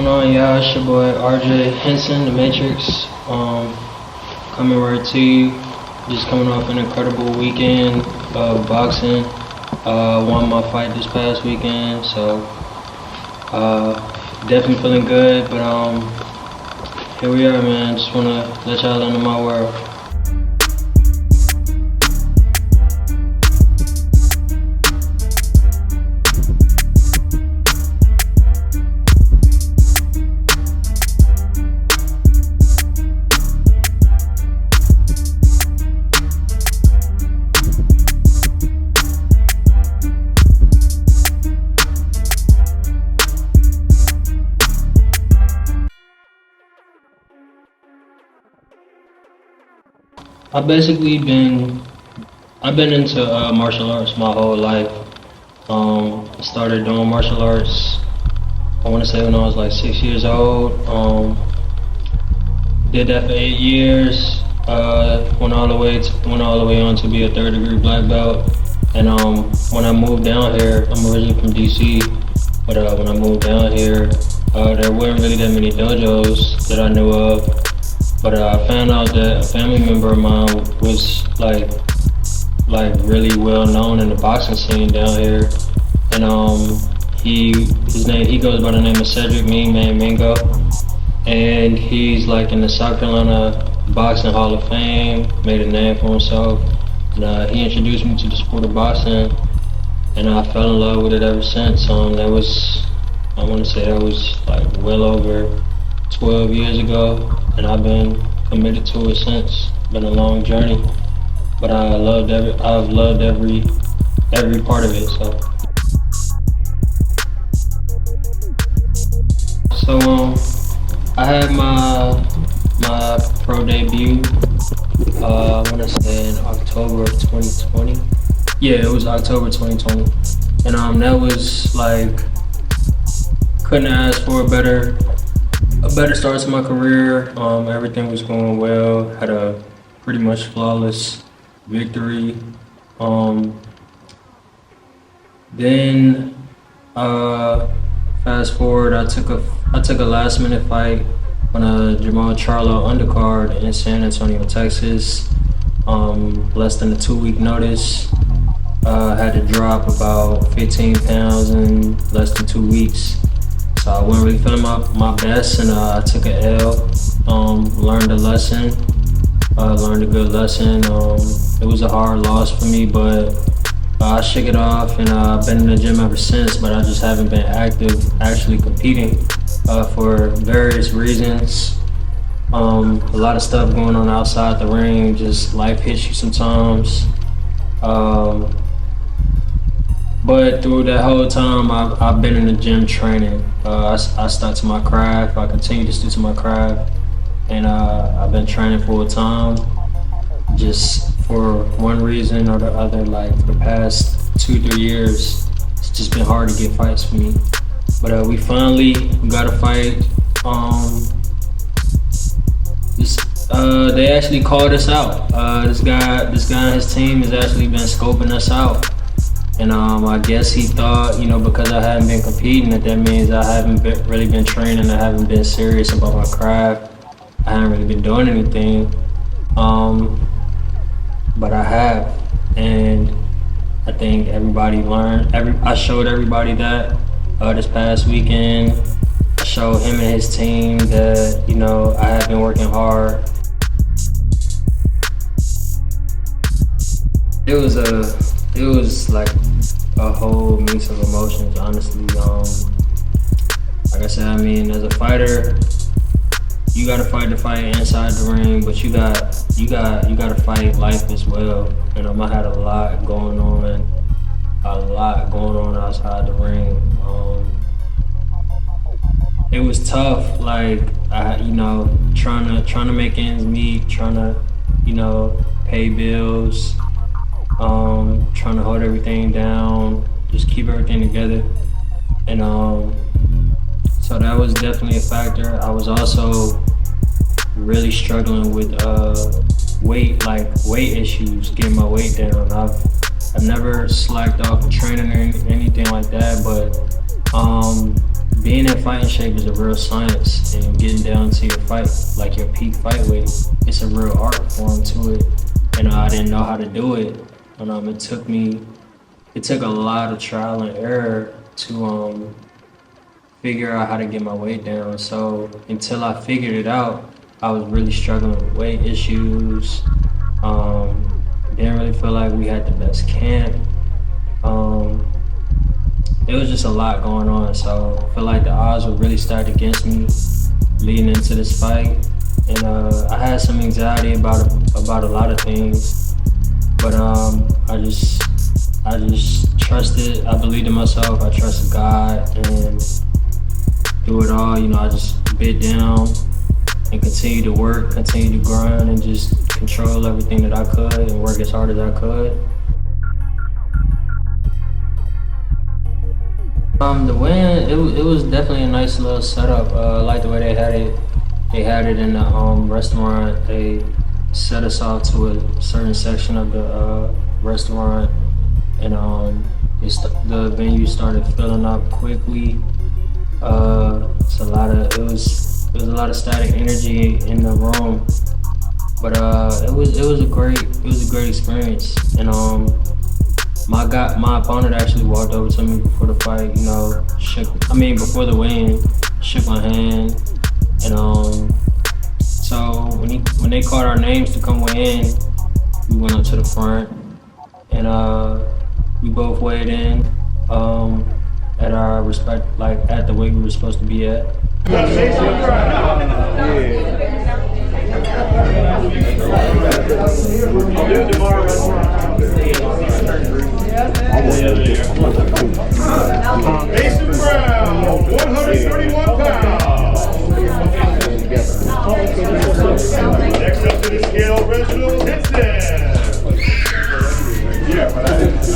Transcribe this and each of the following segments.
going on, y'all? It's your boy RJ Hinson, the Matrix. Coming right to you. Just coming off an incredible weekend of boxing. Won my fight this past weekend, so definitely feeling good. But here we are, man. Just wanna let y'all into my world. I've been into martial arts my whole life. I started doing martial arts, I want to say when I was like 6 years old. Did that for 8 years. Went all the way on to be a third-degree black belt. And when I moved down here, I'm originally from DC, but when I moved down here, there weren't really that many dojos that I knew of. But I found out that a family member of mine was like really well known in the boxing scene down here, and he goes by the name of Cedric Mean Man Mingo, and he's like in the South Carolina Boxing Hall of Fame, made a name for himself, and he introduced me to the sport of boxing, and I fell in love with it ever since. That was like well over 12 years ago, and I've been committed to it since. Been a long journey, but I've loved every part of it. So I had my pro debut. I want to say in October of 2020. Yeah, it was October 2020, and that was like, couldn't ask for a better start to my career. Everything was going well. Had a pretty much flawless victory. Then fast forward, I took a last minute fight on a Jamal Charlo undercard in San Antonio, Texas. Less than a 2-week notice. Had to drop about 15 pounds in less than 2 weeks. So I wasn't really feeling my best, and I took an L. Learned a lesson. Learned a good lesson. It was a hard loss for me, but I shook it off, and I've been in the gym ever since. But I just haven't been actually competing for various reasons. A lot of stuff going on outside the ring. Just life hits you sometimes. But through that whole time, I've been in the gym training. I stuck to my craft. I continue to stick to my craft, and I've been training full time. Just for one reason or the other, like for the past 2-3 years, it's just been hard to get fights for me. But we finally got a fight. They actually called us out. This guy and his team has actually been scoping us out. And I guess he thought, because I hadn't been competing, that means I haven't really been training. I haven't been serious about my craft. I haven't really been doing anything. But I have, and I think everybody learned. I showed everybody that this past weekend. I showed him and his team that I have been working hard. It was like a whole mix of emotions, honestly. Like I said, as a fighter, you gotta fight the fight inside the ring, but you gotta fight life as well. I had a lot going on outside the ring. It was tough, like trying to make ends meet, trying to pay bills. Trying to hold everything down, just keep everything together, and so that was definitely a factor. I was also really struggling with weight issues, getting my weight down. I've never slacked off of training or anything like that, but being in fighting shape is a real science, and getting down to your fight, like your peak fight weight, it's a real art form to it. And I didn't know how to do it. And it took a lot of trial and error to figure out how to get my weight down. So until I figured it out, I was really struggling with weight issues. Didn't really feel like we had the best camp. It was just a lot going on, so I feel like the odds were really stacked against me leading into this fight. And I had some anxiety about a lot of things, but I just trusted. I believed in myself. I trusted God, and through it all, I just bit down and continued to work, continued to grind, and just control everything that I could and work as hard as I could. The win, it was definitely a nice little setup. I like the way they had it. They had it in the restaurant. They set us off to a certain section of the restaurant, and the venue started filling up quickly. It was a lot of static energy in the room, but it was a great experience. And my opponent actually walked over to me before the fight, before the weigh-in, shook my hand, and so when they called our names to come weigh in, we went up to the front, and we both weighed in at our respect, like at the weight we were supposed to be at. Mason Brown, 131 pounds. Next up to the scale, Reginald Hinsons. Yeah, but I didn't.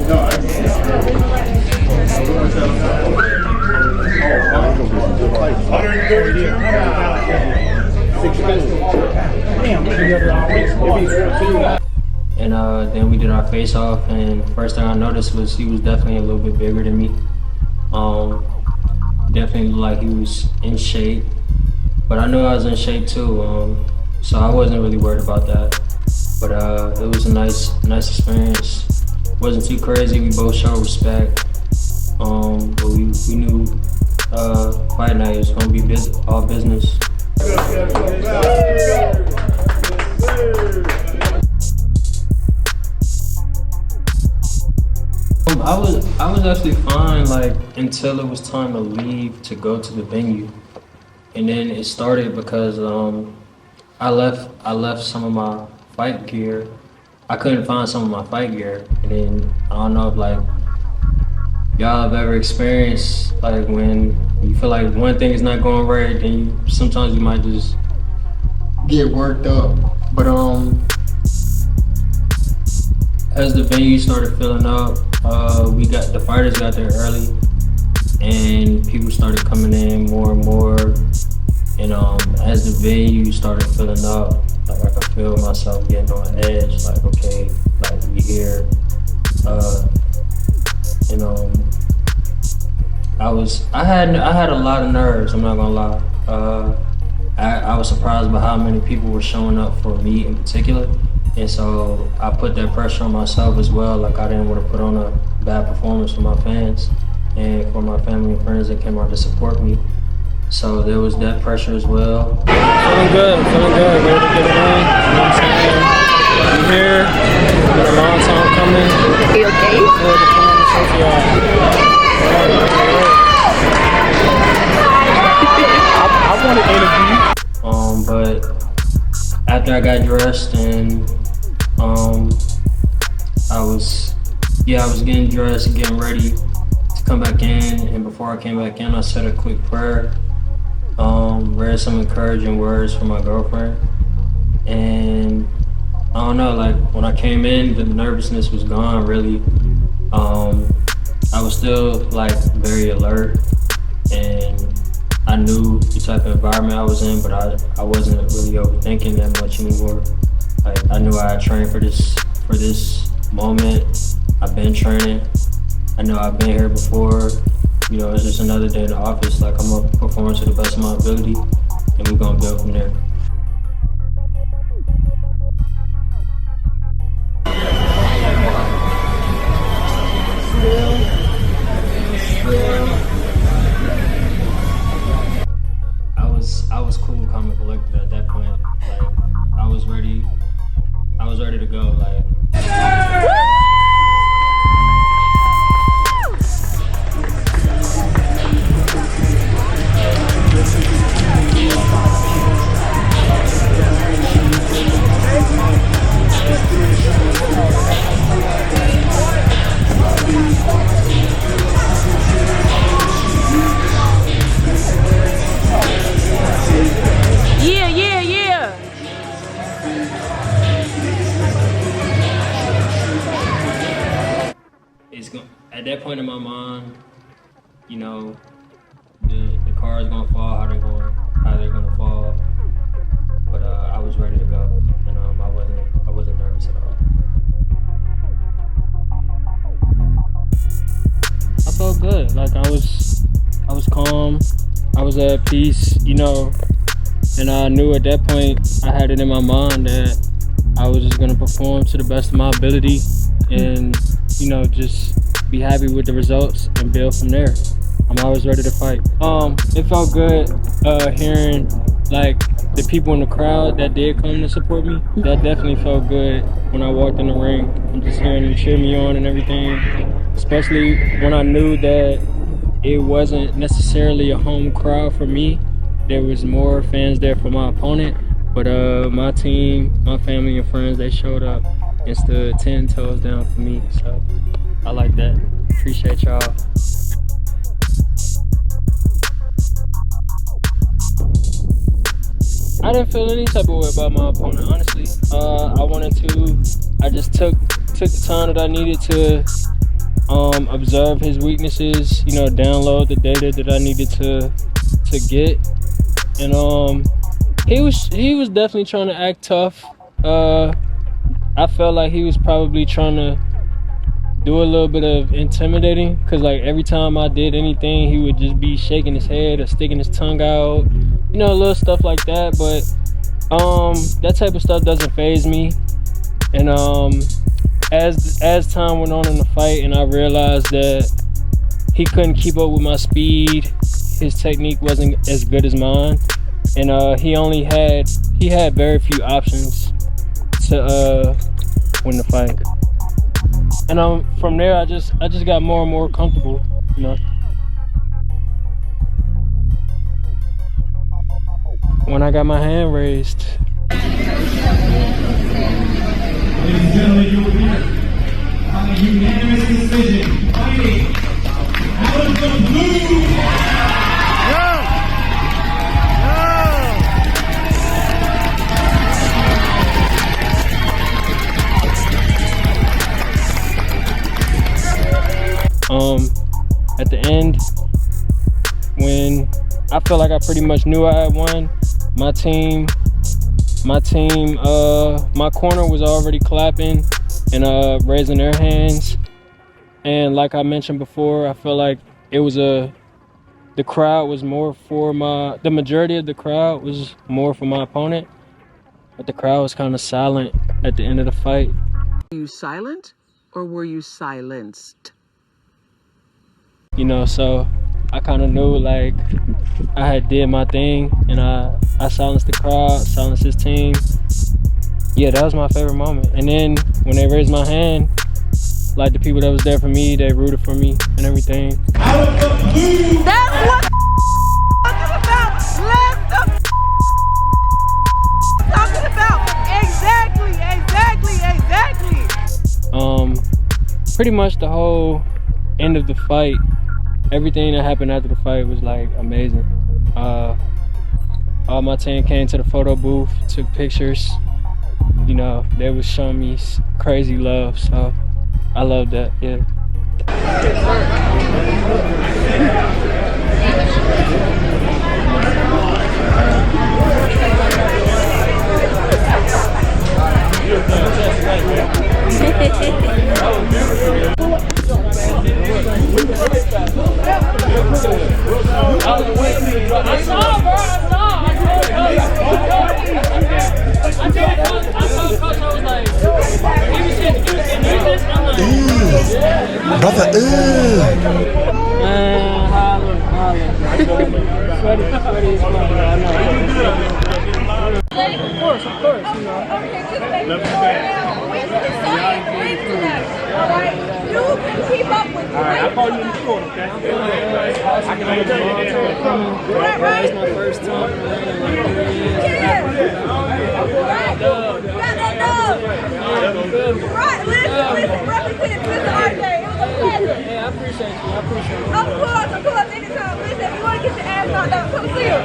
No, I didn't. 132 pounds. And then we did our face-off, and first thing I noticed was he was definitely a little bit bigger than me. Definitely looked like he was in shape, but I knew I was in shape too, so I wasn't really worried about that. But it was a nice experience. Wasn't too crazy. We both showed respect, but we knew fight night was gonna be all business. I was actually fine, like, until it was time to leave to go to the venue, and then it started because I left some of my fight gear. I couldn't find some of my fight gear, and then I don't know if like y'all have ever experienced like when you feel like one thing is not going right, then sometimes you might just get worked up. But as the venue started filling up, the fighters got there early, and people started coming in more and more. And as the venue started filling up, like I could feel myself getting on edge. Like, okay, like we here. I had a lot of nerves. I'm not gonna lie. I was surprised by how many people were showing up for me in particular. And so I put that pressure on myself as well. Like, I didn't want to put on a bad performance for my fans and for my family and friends that came out to support me. So there was that pressure as well. Feeling good, ready to get it in. You know what I'm saying? I'm here. It's been a long time coming. Are you okay? Good to come on the trophy yard. I want to interview. But after I got dressed and I was getting dressed, getting ready to come back in, and before I came back in, I said a quick prayer, read some encouraging words from my girlfriend, and I don't know, like when I came in, the nervousness was gone really. I was still like very alert, and I knew the type of environment I was in, but I wasn't really overthinking that much anymore. Like, I knew I had trained for this moment. I've been training. I know I've been here before, you know, it's just another day in the office. Like, I'm gonna perform to the best of my ability, and we're gonna build from there. I was cool, calm, and collected at that point. Like, I was ready to go. Like. At that point in my mind, you know, the car is gonna fall, how they're gonna fall. But I was ready to go, and I wasn't nervous at all. I felt good. Like, I was calm, I was at peace, you know, and I knew at that point I had it in my mind that I was just gonna perform to the best of my ability, and you know, just be happy with the results and build from there. I'm always ready to fight. It felt good hearing like the people in the crowd that did come to support me. That definitely felt good when I walked in the ring. I'm just hearing them cheer me on and everything, especially when I knew that it wasn't necessarily a home crowd for me. There was more fans there for my opponent, but my team, my family and friends, they showed up and stood 10 toes down for me. So I like that. Appreciate y'all. I didn't feel any type of way about my opponent, honestly. I just took the time that I needed to observe his weaknesses, you know, download the data that I needed to get. And he was definitely trying to act tough. I felt like he was probably trying to do a little bit of intimidating, because like every time I did anything, he would just be shaking his head or sticking his tongue out, you know, little stuff like that. But that type of stuff doesn't faze me. And as time went on in the fight and I realized that he couldn't keep up with my speed, his technique wasn't as good as mine, and he had very few options to win the fight. And from there, I just got more and more comfortable, you know. When I got my hand raised. Ladies and gentlemen, you will hear on a unanimous decision, fighting out of the blue. At the end, when I felt like I pretty much knew I had won, my corner was already clapping and raising their hands. And like I mentioned before, I felt like it was the crowd was more for the majority of the crowd was more for my opponent, but the crowd was kind of silent at the end of the fight. Were you silent or were you silenced? You know, so I kind of knew like I had did my thing, and I silenced the crowd, silenced his team. Yeah, that was my favorite moment. And then when they raised my hand, like the people that was there for me, they rooted for me and everything. That's what talking about. Let's talking about. Exactly. Pretty much the whole end of the fight, everything that happened after the fight was like amazing. All my team came to the photo booth, took pictures. You know, they was showing me crazy love, so I love that, yeah. Sweaty is funny, I know. Of course, you know. You can keep up with me. I'll call you in the store, okay? I can only tell you. Right. It's my first time. Right, listen, represent Mr. RJ. It was a pleasure. Hey, I appreciate you. Of course, anytime. Listen, if you want to get your ass knocked out, come see him.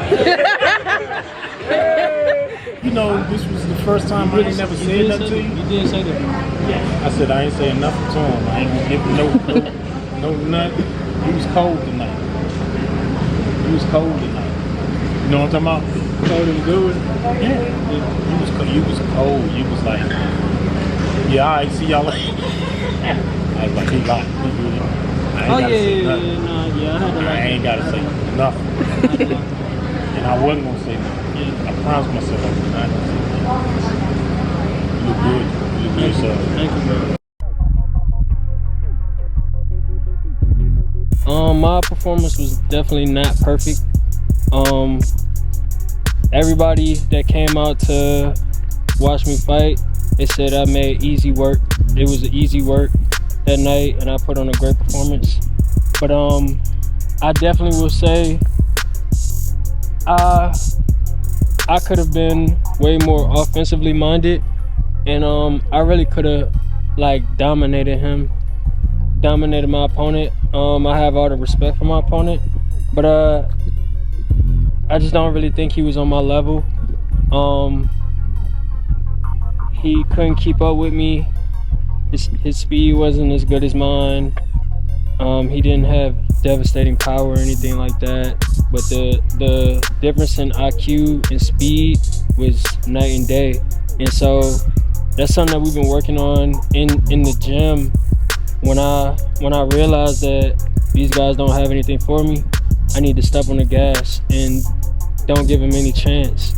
You know, this was the first time I ain't never said that to you. You did say that. I said I ain't saying nothing to him. I ain't gonna give him no nothing. He was cold tonight. You know what I'm talking about? Told him to do it. Yeah. You was cold. You was like, yeah, all right, see y'all later. I was like, he lied. He really. I ain't gotta say nothing. And I wasn't gonna say nothing. I promised myself I was not gonna say nothing. You look good. You look good, sir. Thank you, man. My performance was definitely not perfect. Everybody that came out to watch me fight, they said I made easy work. It was an easy work that night, and I put on a great performance. But I definitely will say I could have been way more offensively minded, and I really could have dominated my opponent. I have all the respect for my opponent, but I just don't really think he was on my level. He couldn't keep up with me. His speed wasn't as good as mine. He didn't have devastating power or anything like that, but the difference in IQ and speed was night and day. And so that's something that we've been working on in the gym. When I realized that these guys don't have anything for me, I need to step on the gas and don't give him any chance.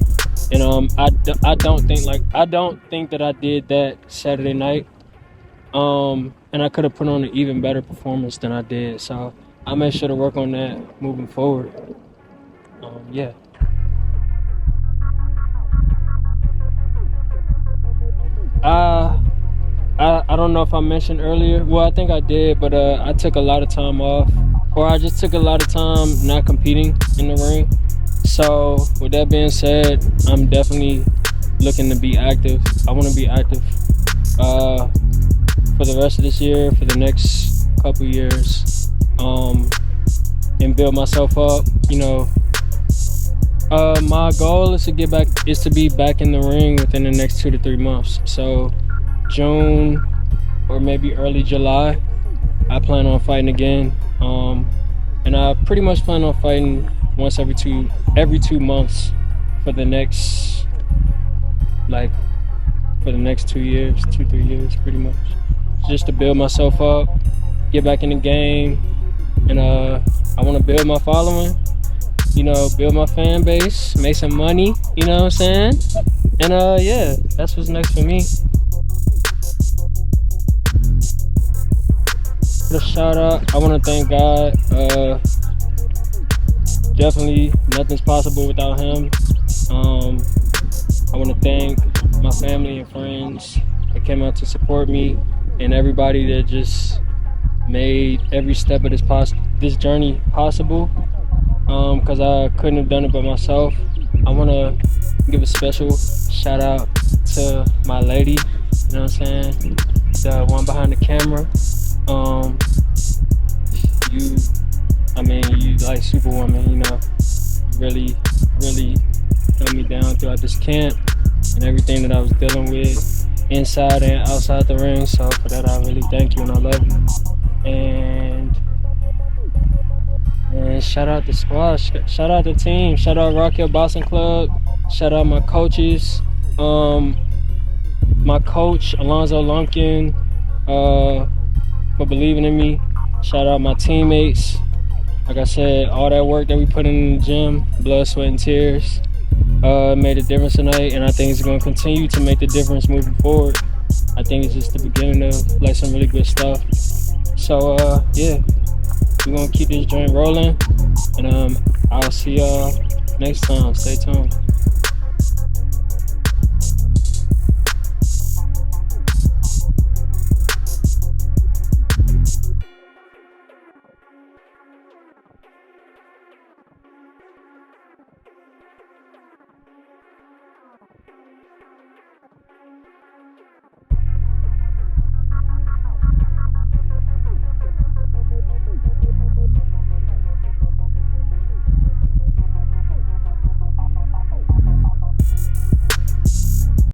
And I don't think that I did that Saturday night. And I could have put on an even better performance than I did. So I made sure to work on that moving forward. Yeah. I don't know if I mentioned earlier. Well, I think I did, but I took a lot of time off, or I just took a lot of time not competing in the ring. So with that being said, I'm definitely looking to be active. I want to be active for the rest of this year, for the next couple years, and build myself up. You know, my goal is to be back in the ring within the next 2 to 3 months. So June or maybe early July, I plan on fighting again. And I pretty much plan on fighting once every 2 months for the next 2 years, 2-3 years, pretty much. Just to build myself up, get back in the game, and I want to build my following, you know, build my fan base, make some money, you know what I'm saying? And yeah, that's what's next for me. A shout out, I want to thank God. Definitely nothing's possible without him. I want to thank my family and friends that came out to support me, and everybody that just made every step of this journey possible, because I couldn't have done it by myself. I want to give a special shout out to my lady, you know what I'm saying, the one behind the camera. You like Superwoman, you know, really held me down throughout this camp and everything that I was dealing with inside and outside the ring. So for that, I really thank you and I love you. And shout out the squad, shout out the team, shout out Rock Hill Boxing Club, shout out my coaches, my coach Alonzo Lumpkin for believing in me. Shout out my teammates. Like I said, all that work that we put in the gym, blood, sweat, and tears, made a difference tonight, and I think it's going to continue to make the difference moving forward. I think it's just the beginning of some really good stuff. So yeah, we're gonna keep this joint rolling, and I'll see y'all next time. Stay tuned.